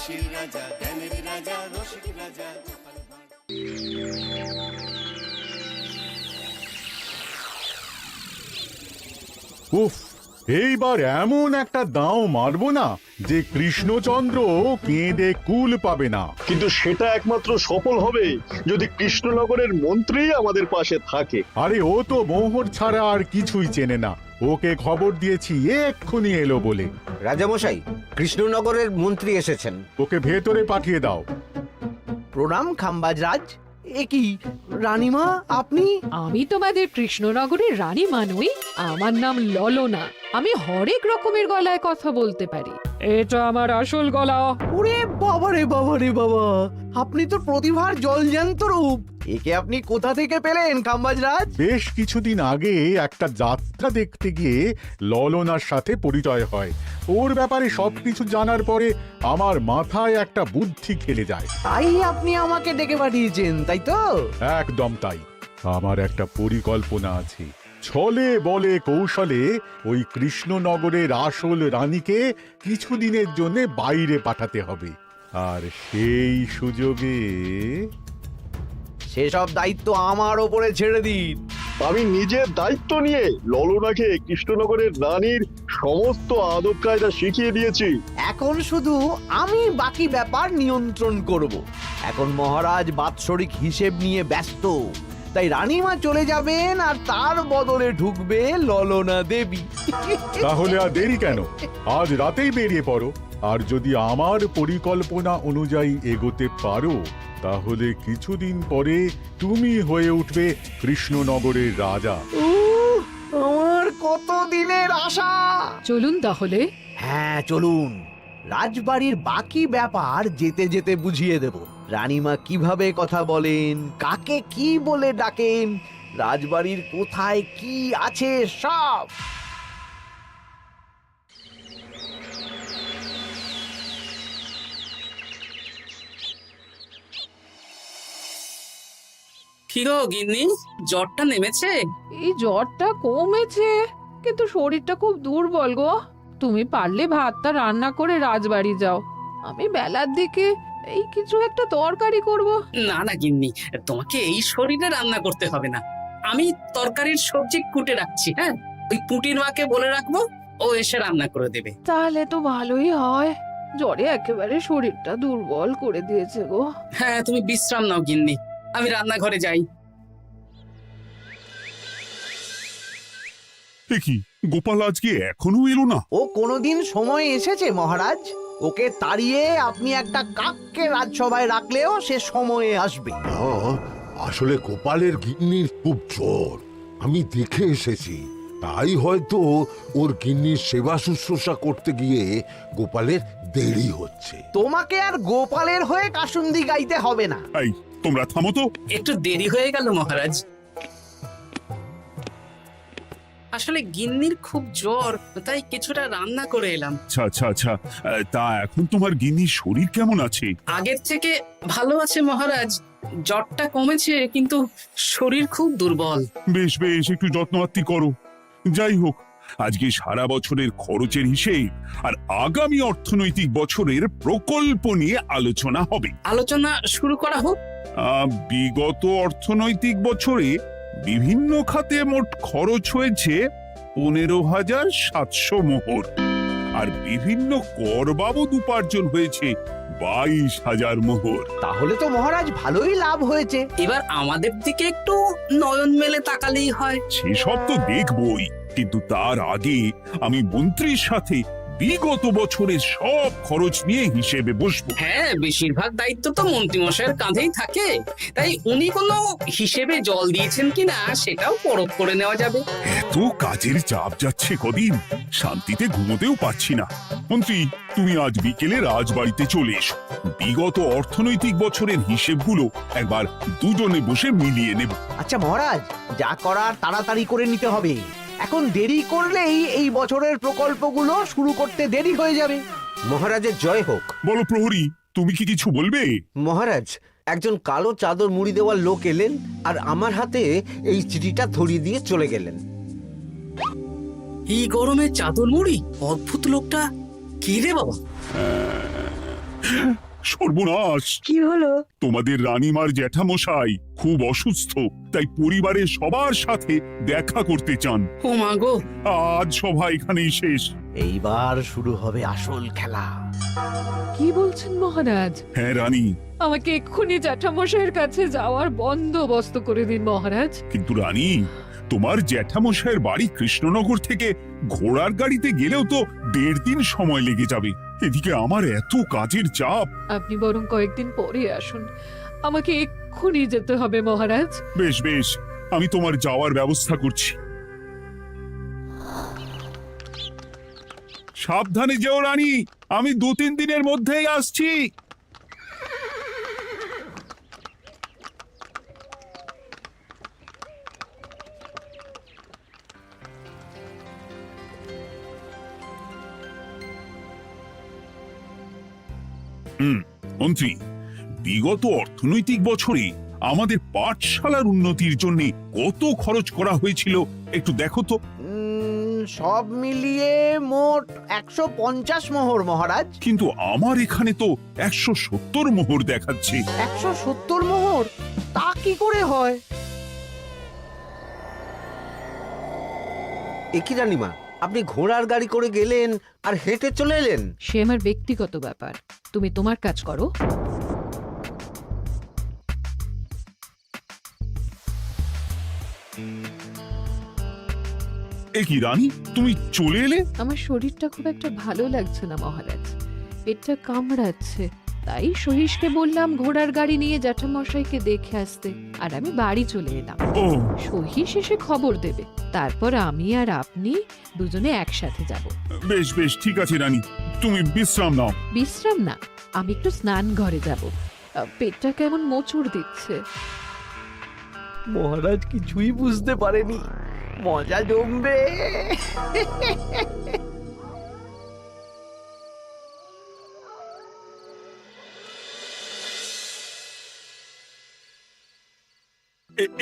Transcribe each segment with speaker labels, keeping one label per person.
Speaker 1: হাসির রাজা, জ্ঞানের রাজা, রসিক রাজা।
Speaker 2: উফ, এইবার এমন একটা দাও মারবো না যে কৃষ্ণচন্দ্র কেঁদে কুল পাবে না।
Speaker 3: কিন্তু সেটা একমাত্র সফল হবে যদি কৃষ্ণনগরের মন্ত্রী আমাদের পাশে থাকে।
Speaker 2: আরে ও তো মোহর ছাড়া আর কিছুই চেনে না। ওকে খবর দিয়েছি এক্ষুনি এলো বলে।
Speaker 4: রাজামশাই, কৃষ্ণনগরের মন্ত্রী এসেছেন।
Speaker 2: ওকে ভেতরে পাঠিয়ে দাও।
Speaker 5: প্রণাম খাম্বাজরাজ। এ কি রানীমা, আপনি?
Speaker 6: আমি তোমাদের কৃষ্ণনগরের রানী নই, আমার নাম ললনা। আমি হরেক রকমের গলায় কথা বলতে পারি। এটা আমার আসল গলা।
Speaker 5: ওরে বাবা রে বাবা রে বাবা, আপনি তো প্রতিভার জলজ্যান্ত রূপ। একে আপনি কোথা থেকে পেলেন খাম্বাজরাজ?
Speaker 2: বেশ কিছুদিন আগে একটা যাত্রা দেখতে গিয়ে ললনার সাথে পরিচয় হয়। ওর ব্যাপারে সবকিছু জানার পরে আমার মাথায় একটা বুদ্ধি খেলে যায়।
Speaker 5: তাই আপনি আমাকে ডেকে পাঠিয়েছেন, তাই তো?
Speaker 2: একদম তাই। আমার একটা পরিকল্পনা আছে। ছলে বলে কৌশলে ওই কৃষ্ণনগরের আসল রানীকে কিছুদিনের জন্য বাইরে পাঠাতে হবে, আর সেই সুযোগে
Speaker 5: সেসব দায়িত্ব আমার ওপরে ছেড়ে দিন।
Speaker 3: আমি নিজের দায়িত্ব নিয়ে ললনাকে কৃষ্ণনগরের রানীর সমস্ত আদব কায়দা শিখিয়ে দিয়েছি।
Speaker 5: এখন শুধু আমি বাকি ব্যাপার নিয়ন্ত্রণ করব। এখন মহারাজ বাৎসরিক হিসেব নিয়ে ব্যস্ত, তাই রানীমা চলে যাবেন আর তার বদলে ঢুকবে ললনা দেবী।
Speaker 2: তাহলে আর দেরি কেন? আজ রাতেই বেরিয়ে পড়ো। আর যদি আমার পরিকল্পনা অনুযায়ী এগোতে পারো, তাহলে কিছুদিন পরে তুমি হয়ে উঠবে কৃষ্ণনগরের রাজা।
Speaker 5: আমার কত দিনের আশা।
Speaker 6: চলুন তাহলে।
Speaker 5: হ্যাঁ চলুন, রাজবাড়ির বাকি ব্যাপার যেতে যেতে বুঝিয়ে দেব। রানীমা কিভাবে কথা বলেন, কাকে কি বলে ডাকেন, রাজবাড়ির কোথায় কি আছে সব।
Speaker 7: কি গো গিন্নি, জ্বরটা নেমেছে?
Speaker 6: এই জ্বরটা কমেছে, কিন্তু শরীরটা খুব দুর্বল গো। তুমি পারলে ভাতটা রান্না করে রাজবাড়ি যাও। আমি বেলার দিকে এই কিছু একটা তরকারি করব।
Speaker 7: না না গিন্নি, তোমাকে এই শরীরে রান্না করতে হবে না। আমি তরকারির সবজি কুটে রাখছি। হ্যাঁ, ওই পুটির মাকে বলে রাখবো, ও এসে রান্না করে দেবে।
Speaker 6: তাহলে তো ভালোই হয়। জ্বরে একেবারে শরীরটা দুর্বল করে দিয়েছে গো।
Speaker 7: হ্যাঁ, তুমি বিশ্রাম নাও গিন্নি, আমি রান্নাঘরে যাই।
Speaker 8: কি গোপাল আজকে এখনো এলো না?
Speaker 5: ও কোনোদিন সময় এসেছে মহারাজ? ওকে তাড়িয়ে আপনি একটা কাককে রাজসভায় রাখলেও সে সময়ে আসবে।
Speaker 9: আসলে গোপালের গিন্নির খুব জ্বর, আমি দেখে এসেছি। তাই হয়তো ওর গিন্নির সেবা শুশ্রূষা করতে গিয়ে গোপালের দেরি হচ্ছে।
Speaker 5: তোমাকে আর গোপালের হয়ে কাসুন্দি গাইতে হবে না।
Speaker 8: এই তোমরা থামো তো।
Speaker 7: একটু দেরি হয়ে গেল মহারাজ। আসলে গিন্নির খুব জ্বর, তাই কিছুটা রান্না করে এলাম।
Speaker 8: আচ্ছা আচ্ছা আচ্ছা, তা এখন তোমার গিন্নির শরীর কেমন আছে?
Speaker 7: আগের থেকে ভালো আছে মহারাজ, জ্বরটা কমেছে, কিন্তু শরীর খুব দুর্বল।
Speaker 8: বেশ বেশ, একটু যত্নআত্তি করো। যাই হোক, আজকে সারা বছরের খরচের হিসেব আর আগামী অর্থনৈতিক বছরের প্রকল্প নিয়ে আলোচনা হবে।
Speaker 7: আলোচনা শুরু করা হোক।
Speaker 8: বিগত অর্থনৈতিক বছরে বিভিন্ন খাতে মোট খরচ হয়েছে 15,700 মোহর, আর বিভিন্ন কর বাবদ উপার্জন হয়েছে 22,000 মোহর।
Speaker 5: তাহলে তো মহারাজ ভালোই লাভ হয়েছে।
Speaker 7: এবার আমাদের দিকে একটু নয়ন মেলে তাকালেই হয়।
Speaker 8: সেসব তো দেখবই, কিন্তু তার আগে আমি মন্ত্রীর সাথে বিগত বছরের সব খরচ নিয়ে হিসেবে বসবো।
Speaker 7: হ্যাঁ, বেশিরভাগ দায়িত্ব তো মন্ত্রীমশাইয়ের কাঁধেই থাকে, তাই উনি কোনো হিসেবে জল দিয়েছেন কিনা সেটাও পরখ করে নেওয়া যাবে।
Speaker 8: এত কাজের চাপ যাচ্ছে কদিন, শান্তিতে ঘুমোতেও পাচ্ছি না। মন্ত্রী, তুমি আজ বিকেলে রাজবাড়িতে চলে এসো। বিগত অর্থনৈতিক বছরের হিসেবগুলো একবার দুজনে বসে মিলিয়ে নেব।
Speaker 5: আচ্ছা মহারাজ, যা করার তাড়াতাড়ি করে নিতে হবে। এখন দেরি করলেই এই বছরের প্রকল্পগুলো শুরু করতে দেরি হয়ে যাবে।
Speaker 4: মহারাজের জয় হোক।
Speaker 8: বলো প্রহরী, তুমি কি কিছু বলবে?
Speaker 4: মহারাজ, একজন কালো চাদর মুড়ি দেওয়ার লোক এলেন আর আমার হাতে এই চিঠিটা ধরিয়ে দিয়ে চলে গেলেন।
Speaker 7: এই গরমে চাদর মুড়ি? অদ্ভুত লোকটা। কি রে বাবা?
Speaker 8: সর্বনাশ!
Speaker 10: কি হলো?
Speaker 8: তোমাদের রানীমার জ্যাঠামশাই খুব অসুস্থ, তাই পরিবারের সবার সাথে দেখা করতে চান।
Speaker 7: ও মা গো,
Speaker 8: আজ সভা এখানেই শেষ।
Speaker 5: এইবার শুরু হবে আসল খেলা।
Speaker 6: কি বলছেন মহারাজ?
Speaker 8: হ্যাঁ রানী,
Speaker 6: আমাকে এক্ষুনি জ্যাঠামশাইয়ের কাছে যাওয়ার বন্দোবস্ত করে দিন মহারাজ।
Speaker 8: কিন্তু রানী, তোমার জ্যাঠামশাইয়ের বাড়ি কৃষ্ণনগর থেকে ঘোড়ার গাড়িতে গেলেও তো 1.5 দিন সময় লেগে যাবে। এদিকে আমার এত কাজের চাপ।
Speaker 6: আপনি বরং কয়েকদিন পরে আসুন, আমাকে এক্ষুনি যেতে হবে মহারাজ।
Speaker 8: বেশ বেশ, আমি তোমার যাওয়ার ব্যবস্থা করছি। সাবধানে যেও রানী, আমি 2-3 দিনের মধ্যেই আসছি। মন্ত্রী, বিগত অর্থনৈতিক বছরে আমাদের পাঠশালার উন্নতির জন্য কত খরচ করা হয়েছিল একটু দেখো তো।
Speaker 5: সব মিলিয়ে মোট 150 মোহর মহারাজ।
Speaker 8: কিন্তু আমার এখানে তো 170 মোহর দেখাচ্ছে।
Speaker 5: 170 মোহর? তা কি করে হয়?
Speaker 4: একই রানীমা, আপনি ঘোড়ার গাড়ি করে গেলেন আর হেঁটে চলে এলেন?
Speaker 6: সে আমার ব্যক্তিগত ব্যাপার, তুমি তোমার কাজ করো।
Speaker 8: এ কি রানী, তুমি চলে এলে?
Speaker 6: আমার শরীরটা খুব একটা ভালো লাগছে না মহারাজ, পেটটা কামড়াচ্ছে। তাই সহিশকে বললাম ঘোড়ার গাড়ি নিয়ে জ্যাঠামশাইকে দেখে আসতে, আর আমি বাড়ি চলে এলাম।
Speaker 8: ও,
Speaker 6: সহিশ এসে খবর দেবে, তারপর আমি আর আপনি দুজনে একসাথে যাব।
Speaker 8: বেশ বেশ, ঠিক আছে রানী, তুমি বিশ্রাম নাও।
Speaker 6: বিশ্রাম না, আমি একটু স্নান ঘরে যাব, পেটটা কেমন মোচড় দিচ্ছে।
Speaker 5: মহারাজ কিছুই বুঝতে পারেনি, মজা জমবে।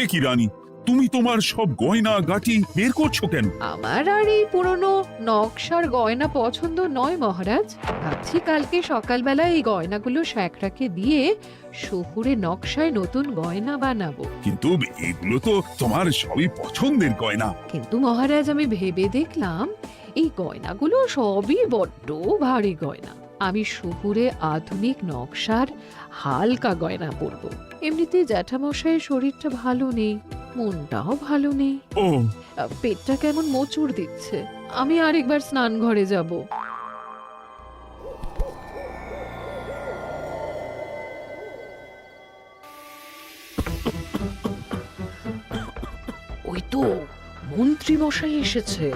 Speaker 8: এ কি রানী, তুমি তোমার সব গয়না গাটি বের করছো কেন?
Speaker 6: আমার আর এই পুরনো নকশার গয়না পছন্দ নয় মহারাজ। ভাবছি কালকে সকালবেলা এই গয়নাগুলো শ্যাকরাকে দিয়ে শহুরে নকশায় নতুন গয়না বানাবো।
Speaker 8: কিন্তু এগুলো তো তোমার সবই পছন্দের গয়না।
Speaker 6: কিন্তু মহারাজ, আমি ভেবে দেখলাম এই গয়নাগুলো সবই বড্ড ভারী গয়না। আমি শহুরে আধুনিক নকশার হালকা গয়না পরবো। এমনিতে জ্যাঠামশাইয়ের শরীরটা ভালো নেই, মনটাও ভালো নেই,
Speaker 8: ও,
Speaker 6: পেটটা কেমন মোচড় দিচ্ছে। আমি আরেকবার স্নান ঘরে যাব। ওই তো মন্ত্রী মশাই এসেছে।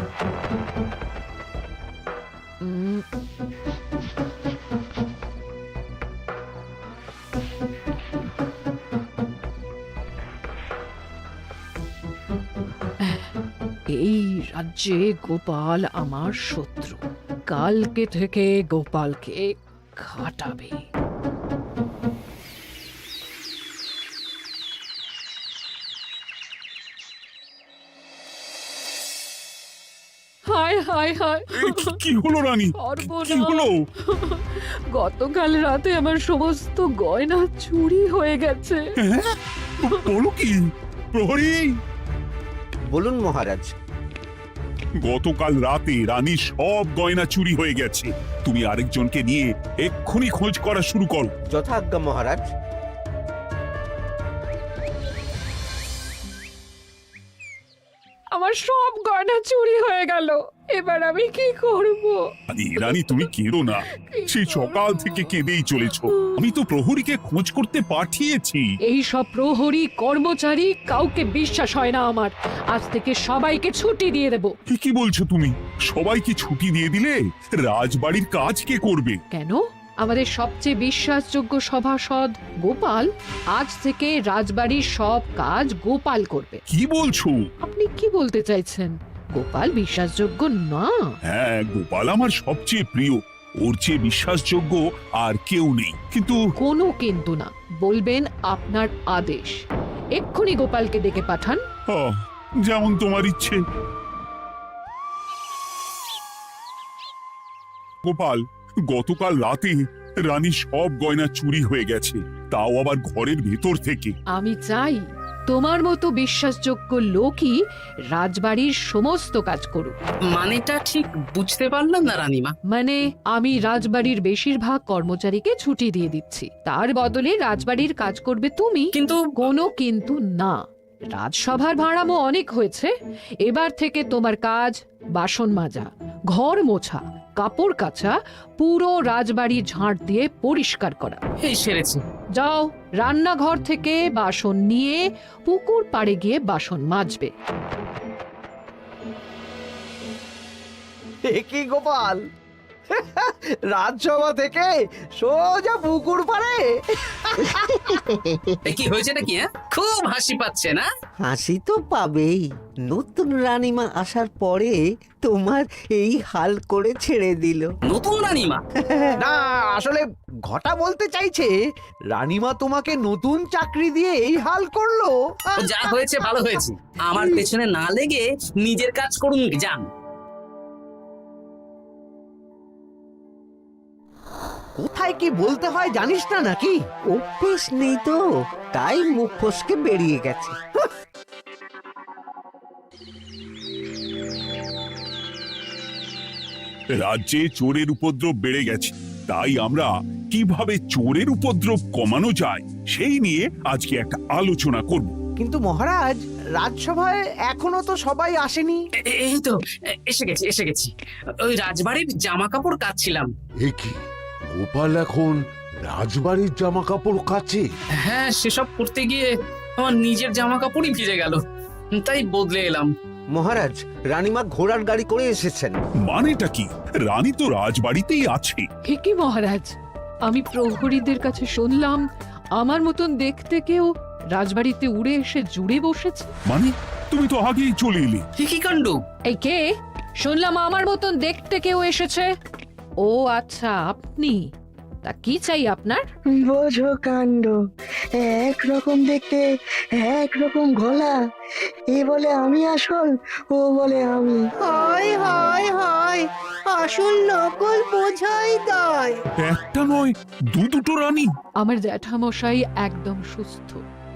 Speaker 6: এই রাজ্যে গোপাল আমার শত্রু, কালকে থেকে গোপালকে খাটাবে। হায় হায় হায়,
Speaker 8: কি হলো রানী, কি হলো?
Speaker 6: গতকাল রাতে আমার সমস্ত গয়না চুরি হয়ে গেছে।
Speaker 8: হ্যাঁ? বলো কি? প্রহরী,
Speaker 4: বলুন মহারাজ।
Speaker 8: গতকাল রাতে রানীর সব গয়না চুরি হয়ে গেছে। তুমি আরেকজনকে নিয়ে এক্ষুনি খোঁজ করা শুরু করো।
Speaker 4: যথাজ্ঞা মহারাজ।
Speaker 6: আমার সব গয়না চুরি হয়ে গেল, এবার আমি কি করব?
Speaker 8: রানী, তুমি কেঁদো না, সেই সকাল থেকে কেঁদেই চলেছো। আমি তো প্রহরীকে খোঁজ করতে পাঠিয়েছি।
Speaker 6: এই সব প্রহরী কর্মচারী কাউকে বিশ্বাস হয় না আমার। আজ থেকে সবাইকে ছুটি দিয়ে দেব।
Speaker 8: কি বলছো তুমি? সবাইকে ছুটি দিয়ে দিলে রাজবাড়ির কাজ কে করবে?
Speaker 6: কেন? আমাদের সবচেয়ে বিশ্বাসযোগ্য সভাসদ গোপাল আজ থেকে রাজবাড়ির সব কাজ গোপাল করবে।
Speaker 8: কি বলছো?
Speaker 6: আপনি কি বলতে চাইছেন? গোপাল বিশ্বাসযোগ্য না?
Speaker 8: হ্যাঁ, গোপাল আমার সবচেয়ে প্রিয়। ওর চেয়ে বিশ্বাসযোগ্য আর কেউ নেই। কিন্তু
Speaker 6: কোনো কিন্তু না, বলবেন আপনার আদেশ। এক্ষুনি গোপালকে ডেকে পাঠান।
Speaker 8: যেমন তোমার ইচ্ছে। গোপাল, গতকাল রাতে রানী সব গয়না চুরি হয়ে গেছে, তাও আবার ঘরের ভেতর থেকে।
Speaker 6: আমি চাই তোমার মতো বিশ্বাসযোগ্য লোকই রাজবাড়ির সমস্ত কাজ করুক।
Speaker 7: মানেটা ঠিক বুঝতে পারলাম না রানীমা।
Speaker 6: মানে আমি রাজবাড়ির বেশিরভাগ কর্মচারীকে ছুটি দিয়ে দিচ্ছি, তার বদলে রাজবাড়ির কাজ করবে তুমি।
Speaker 7: কিন্তু
Speaker 6: কোনো কিন্তু না। রাজসভার ভাড়ামো অনেক হয়েছে, এবার থেকে তোমার কাজ বাসন মাজা, ঘর মোছা, কাপড় কাচা, পুরো রাজবাড়ি ঝাঁট দিয়ে পরিষ্কার করা।
Speaker 7: এই সেরেছি।
Speaker 6: যাও, রান্নাঘর থেকে বাসন নিয়ে পুকুর পাড়ে গিয়ে বাসন মাজবে।
Speaker 5: এ কি গোপাল, রাজসভা থেকে সোজা পুকুর পাড়ে?
Speaker 7: এ কি হয়েছে নাকি? খুব হাসি পাচ্ছে না?
Speaker 4: হাসি তো পাবেই, নতুন রানীমা আসার পরে তোমার এই হাল করে ছেড়ে দিল।
Speaker 7: নতুন রানীমা?
Speaker 5: না, আসলে ঘটা বলতে চাইছে রানীমা তোমাকে নতুন চাকরি দিয়ে এই হাল করলো।
Speaker 7: ও যা হয়েছে ভালো হয়েছে, আমার পেছনে না লেগে নিজের কাজ করুন যান।
Speaker 5: কোথায় কি বলতে হয় জানিস না নাকি?
Speaker 4: অভ্যেস নেই তো, তাই মুখ ফসকে বেরিয়ে গেছে।
Speaker 8: রাজ্যে চোরের উপদ্রব বেড়ে গেছে, তাই আমরা কিভাবে চোরের উপদ্রব কমানো যায় সেই নিয়ে আজকে একটা আলোচনা করব।
Speaker 5: কিন্তু মহারাজ, রাজসভায় এখনো তো সবাই আসেনি।
Speaker 7: এই তো এসে গেছি। ওই রাজবাড়ির জামা কাপড় কাচ্ছিলাম।
Speaker 9: এ কি, গোপাল এখন রাজবাড়ির জামা কাপড় কাচে?
Speaker 7: হ্যাঁ, সেসব করতে গিয়ে আমার নিজের জামা কাপড়ই ভিজে গেল, তাই বদলে এলাম।
Speaker 4: মহারাজ, রানীমা ঘোড়ার গাড়ি করে এসেছেন।
Speaker 8: মানেটা কি? রানী তো রাজবাড়িতেই আছে।
Speaker 6: হে কি মহারাজ, আমি প্রহরীদের কাছে শুনলাম আমার মতন দেখতে কেউ রাজবাড়িতে উড়ে এসে জুড়ে বসেছে।
Speaker 8: মানে তুমি তো আগেই চলে এলে।
Speaker 7: কি কাণ্ড!
Speaker 6: এই কে? শুনলাম আমার মতন দেখতে কেউ এসেছে। ও আচ্ছা, আপনি। তা কি চাই আপনার?
Speaker 10: বোঝো কাণ্ড, একরকম দেখতে একরকম গলা, এ বলে আমি আসল, ও বলে আমি। হায় হায় হায়, আসল নকল বোঝাই দায়।
Speaker 8: একটা নয়, দুটো রানী।
Speaker 6: আমার জ্যাঠামশাই একদম সুস্থ।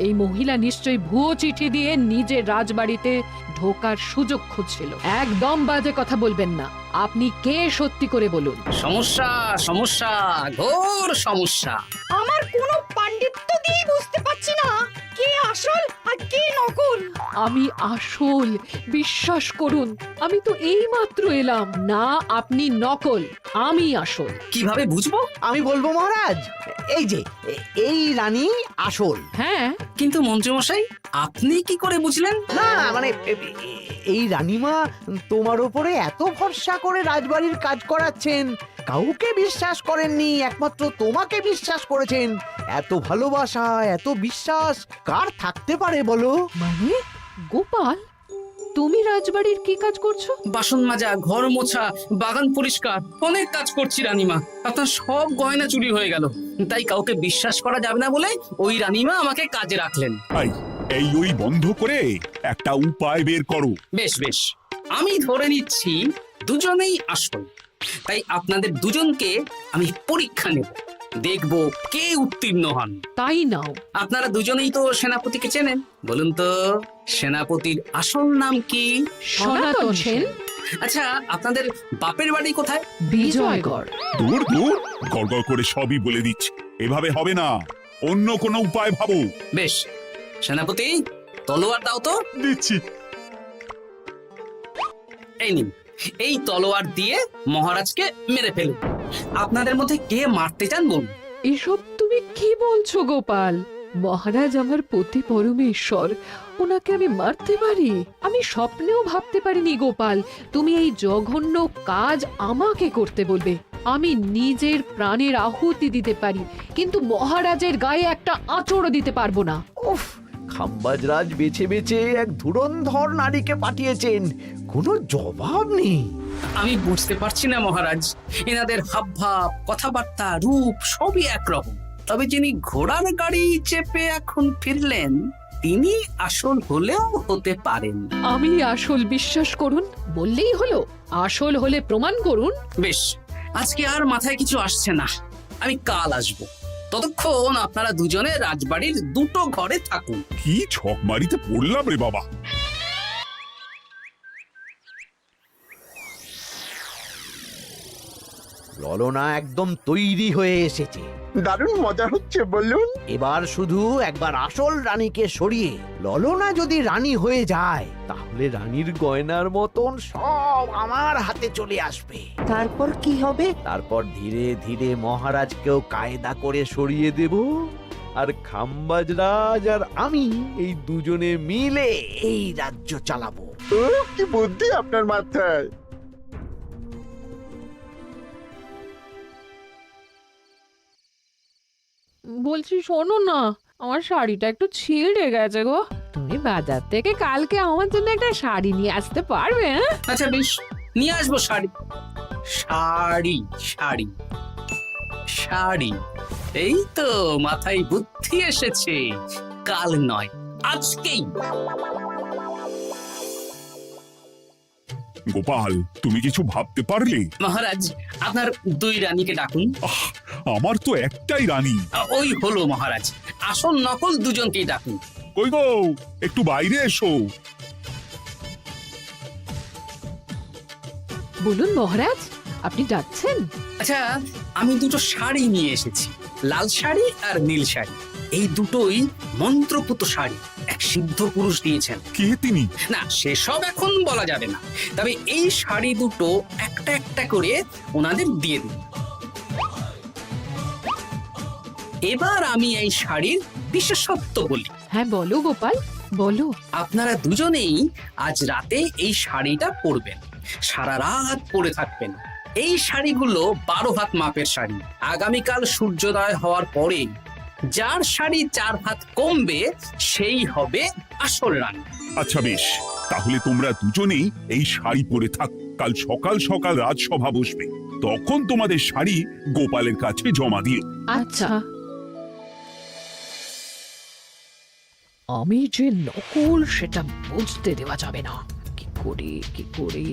Speaker 6: এই মহিলা নিশ্চয়ই ভুয়ো চিঠি দিয়ে নিজের রাজবাড়িতে ঢোকার সুযোগ খুঁজছিল। একদম বাজে কথা বলবেন না। আপনি কে সত্যি করে বলুন।
Speaker 7: সমস্যা সমস্যা, ঘোর সমস্যা।
Speaker 10: আমার কোনো পাণ্ডিত্য দিয়ে বুঝতে পারছি না কে আসল আর কে নকল।
Speaker 6: আমি আসল, বিশ্বাস করুন। আমি তো এই মাত্র এলাম। না, আপনি নকল, আমি আসল।
Speaker 7: কিভাবে বুঝবো?
Speaker 5: আমি বলবো মহারাজ, এই যে এই রানী আসল।
Speaker 6: হ্যাঁ,
Speaker 7: কিন্তু মন্ত্রীমশাই, আপনি কি করে বুঝলেন?
Speaker 5: না মানে এই রানীমা তোমার উপরে এত ভরসা করে রাজবাড়ির কাজ করাচ্ছেন, কাউকে বিশ্বাস করেননি, একমাত্র তোমাকে বিশ্বাস করেছেন। এত ভালোবাসা, এত বিশ্বাস কার থাকতে পারে বলো?
Speaker 6: মানে গোপাল, তুমি রাজবাড়ির কি কাজ করছো?
Speaker 7: বাসন মাজা, ঘর মোছা, বাগান পরিষ্কার, অনেক কাজ করছি রানীমা। আপনার সব গয়না চুরি হয়ে গেল, তাই কাউকে বিশ্বাস করা যাবে না বলে ওই রানীমা আমাকে কাজে রাখলেন।
Speaker 8: এই ওই বন্ধ করে একটা উপায় বের করো।
Speaker 7: বেশ বেশ, আমি ধরে নিচ্ছি দুজনেই আসল। তাই আপনাদের দুজনকে আমি পরীক্ষা নেব, দেখব কে উত্তীর্ণ হন।
Speaker 6: তাই নাও।
Speaker 7: আপনারা দুজনেই তো সেনাপতিকে চেনেন, বলুন তো সেনাপতির আসল নাম কি?
Speaker 6: সনাতন সেন।
Speaker 7: আচ্ছা, আপনাদের বাপের বাড়ি কোথায়?
Speaker 6: বিজয়গড়।
Speaker 8: দূর গড়গড় করে সবই বলে দিচ্ছে, এভাবে হবে না, অন্য কোনো উপায় ভাবো।
Speaker 7: বেশ, সেনাপতি তলোয়ার দাও তো।
Speaker 2: দিচ্ছি।
Speaker 7: এই নিন, এই তলোয়ার দিয়ে মহারাজকে মেরে ফেলুন। আপনাদের মধ্যে কে মারতে চান বলুন।
Speaker 6: এসব তুমি কি বলছো গোপাল? মহারাজ আমার পতি পরমেশ্বর, ওনাকে আমি মারতে পারি? আমি স্বপ্নেও ভাবতে পারিনি গোপাল তুমি এই জঘন্য কাজ আমাকে করতে বলবে। আমি নিজের প্রাণের আহুতি দিতে পারি, কিন্তু মহারাজের গায়ে একটা আঁচড়ও দিতে পারবো না।
Speaker 5: উফ, খাম্বাজরাজ বেছে বেছে এক ধুরন্ধর নারীকে পাঠিয়েছেন, কোনো জবাব নেই।
Speaker 7: আমি বুঝতে পারছি না মহারাজ, এনাদের হাবভাব, কথাবার্তা, রূপ সবই একরকম। তবে যিনি ঘোড়ার গাড়ি চেপে এখন ফিরলেন, তিনি আসল হলেও হতে পারেন।
Speaker 6: আমি আসল, বিশ্বাস করুন। বললেই হলো? আসল হলে প্রমাণ করুন।
Speaker 7: বেশ, আজকে আর মাথায় কিছু আসছে না, আমি কাল আসবো। ততক্ষণ আপনারা দুজনে রাজবাড়ির দুটো ঘরে থাকুন।
Speaker 8: কি ছকমারিতে পড়লাম রে বাবা।
Speaker 5: ললনা একদম তৈরি হয়ে এসেছে।
Speaker 10: দারুণ মজা হচ্ছে বলুন।
Speaker 5: এবার শুধু একবার আসল রানীকে সরিয়ে ললনা যদি রানী হয়ে যায়, তাহলে রানীর গয়নার মতন সব আমার হাতে চলে আসবে।
Speaker 10: তারপর কি হবে?
Speaker 5: তারপর ধীরে ধীরে মহারাজকেও কায়দা করে সরিয়ে দেব, আর খাম্বাজ রাজ আর আমি এই দুজনে মিলে এই রাজ্য চালাবো।
Speaker 10: কি বুদ্ধি আপনার মাথায়!
Speaker 6: বলছি শোনো না, আমার শাড়িটা একটু ছিঁড়ে গেছে গো। তুমি বাজার থেকে কালকে আমার জন্য একটা শাড়ি নিয়ে আসতে পারবে? হ্যাঁ,
Speaker 7: আচ্ছা বেশ, নিয়ে আসবো শাড়ি। শাড়ি শাড়ি শাড়ি, এই তো মাথায় বুদ্ধি এসেছে। কাল নয়, আজকেই।
Speaker 8: গোপাল, তুমি কিছু ভাবতে পারলে?
Speaker 7: মহারাজ, আপনার দুই রানীকে ডাকুন।
Speaker 8: আমার তো একটাই রানী।
Speaker 7: ওই হলো মহারাজ, আসল নকল দুজনকেই ডাকুন।
Speaker 8: কই গো, একটু বাইরে এসো।
Speaker 6: বলুন মহারাজ, আপনি যাচ্ছেন?
Speaker 7: আচ্ছা, আমি দুটো শাড়ি নিয়ে এসেছি, লাল শাড়ি আর নীল শাড়ি। এই দুটোই মন্ত্রপুত শাড়ি, এক সিদ্ধ পুরুষ দিয়েছেন।
Speaker 8: কে তিনি?
Speaker 7: না, সেসব এখন বলা যাবে না, তবে এই শাড়ি দুটো একটা একটা করে ওনাদের দিয়ে দিন। এবার আমি এই শাড়ির বিশেষত্ব বলি।
Speaker 6: হ্যাঁ বলো গোপাল, বলো।
Speaker 7: আপনারা দুজনেই আজ রাতে এই শাড়িটা পরবেন, সারা রাত পরে থাকবেন। এই শাড়িগুলো 12 হাত মাপের শাড়ি। আগামীকাল সূর্যোদয় হওয়ার পরে যার শাড়ি 4 হাত কমবে সেই হবে আসল রানী।
Speaker 8: আচ্ছা বেশ, তাহলে তোমরা দুজনেই এই শাড়ি পরে থাক। কাল সকাল সকাল রাজসভা বসবে, তখন তোমাদের শাড়ি গোপালের কাছে জমা দিও।
Speaker 6: আচ্ছা। আমি যে নকল সেটা বুঝতে দেওয়া যাবে না। কি করে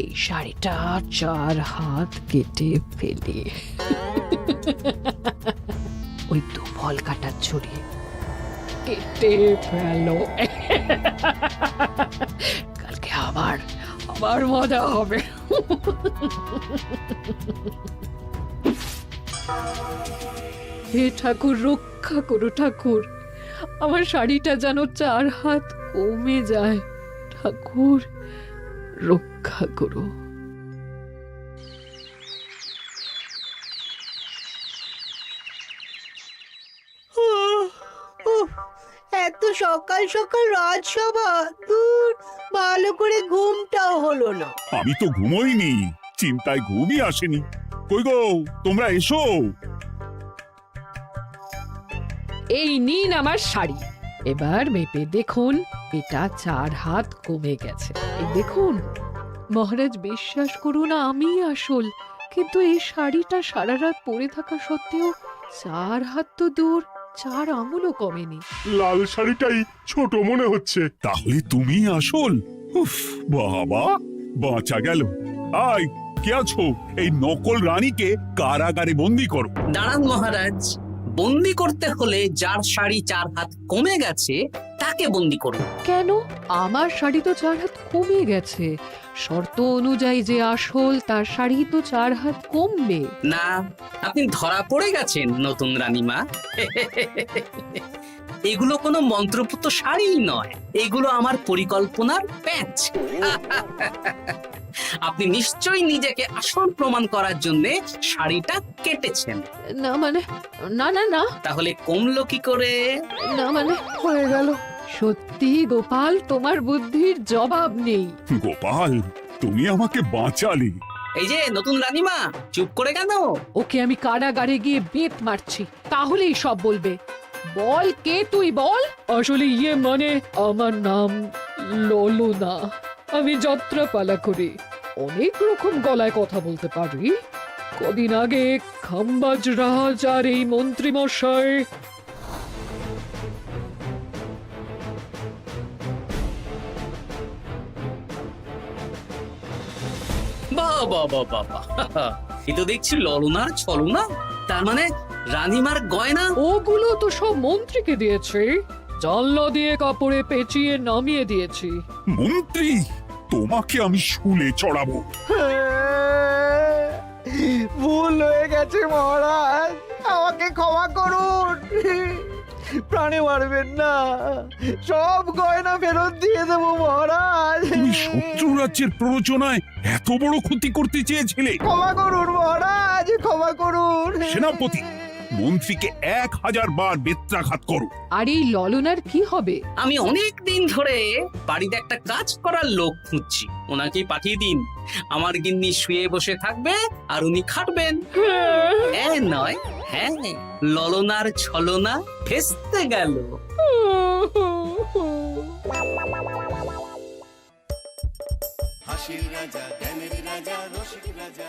Speaker 6: এই শাড়িটা 4 হাত কেটে ফেলে ওই দু ফল কাটার ছড়ি কেটে ফেলো। কালকে আবার মজা হবে। হে ঠাকুর, রক্ষা করো ঠাকুর, আমার শাড়িটা যেন 4 হাত কমে যায়। ঠাকুর রক্ষা করো।
Speaker 10: এত সকাল সকাল রাজসভা, দূর, ভালো করে ঘুমটাও হলো না।
Speaker 8: আমি তো ঘুমোইনি, চিন্তায় ঘুমই আসেনি। কই গো, তোমরা এসো।
Speaker 6: এই নিন আমার শাড়ি, এবার মেপে দেখুন, এটা 4 হাত কমে গেছে। এই দেখুন মহারাজ, বিশ্বাস করুন আমি আসল, কিন্তু এই শাড়িটা সারা রাত পরে থাকা সত্ত্বেও 4 হাত তো দূর, 4 আঙুলও কমেনি।
Speaker 2: লাল শাড়িটাই ছোট মনে হচ্ছে।
Speaker 8: তাহলে তুমি আসল? উফ, বাবা, বাঁচা গেল। আয়, কে আছো? এই নকল রানীকে কারাগারে বন্দি করো।
Speaker 7: দাঁড়ান মহারাজ, বন্দি করতে হলে যার শাড়ি 4 হাত কমে গেছে তাকে বন্দি করুন।
Speaker 6: কেন? আমার শাড়ি তো 4 হাত কমে গেছে। শর্ত অনুযায়ী যে আসল তার শাড়ি তো 4 হাত কমবে
Speaker 7: না, আপনি ধরা পড়ে গেছেন নতুন রানীমা। এগুলো কোনো মন্ত্রপুত শাড়ি নয়, এগুলো আমার পরিকল্পনার প্যাচ। আপনি নিশ্চয়ই নিজেকে আসল প্রমাণ করার জন্য শাড়িটা কেটেছেন।
Speaker 6: না মানে, না না না,
Speaker 7: তাহলে কমলো কি করে?
Speaker 6: না মানে হয়ে গেল। সত্যি গোপাল, তোমার বুদ্ধির জবাব নেই।
Speaker 8: গোপাল, তুমি আমাকে বাঁচালে।
Speaker 7: এই যে নতুন রানীমা, চুপ করে কেন?
Speaker 6: ওকে আমি কারাগারে গিয়ে বেত মারছি, তাহলেই সব বলবে। বল, কে তুই বল? আসলে মানে আমার নাম ললনা, আমি যাত্রাপালা করি, অনেক রকম গলায় কথা বলতে পারি। কদিন আগে খাম্বাজ রাজ আর এই মন্ত্রী মশাই
Speaker 7: বাহ বাহ বাহ বাহ বাহ, এ তো দেখছি ললনার ছলনা। তার মানে রানীমার গয়না?
Speaker 6: ওগুলো তো সব মন্ত্রীকে দিয়েছি, জানলা দিয়ে কাপড়ে পেঁচিয়ে নামিয়ে দিয়েছি।
Speaker 8: মন্ত্রী, তোমাকে আমি শুলে চড়াবো।
Speaker 5: ভুল হয়ে গেছে মহারাজ, আমাকে ক্ষমা করুন। প্রাণে মারবেন না, সব গয়না ফেরত দিয়ে দেবো মহারাজ।
Speaker 8: তুমি শত্রু রাজ্যের প্ররোচনায় এত বড় ক্ষতি করতে চেয়েছিলে?
Speaker 5: ক্ষমা করুন মহারাজ, ক্ষমা করুন।
Speaker 8: সেনাপতি, মন্ত্রীকে 1000 বার বেত্রাঘাত করো।
Speaker 6: আর এই ললনার কি হবে?
Speaker 7: আমি অনেক দিন ধরে বাড়িতে একটা কাজ করার লোক খুঁজছি, ওনাকে পাঠিয়ে দিন। আমার গিন্নি শুয়ে বসে থাকবে আর উনি খাটবেন। নয়, হ্যাঁ, ললনার ছলনা ভেস্তে গেল।
Speaker 1: হাসির রাজা জ্ঞানের রাজা রসিক রাজা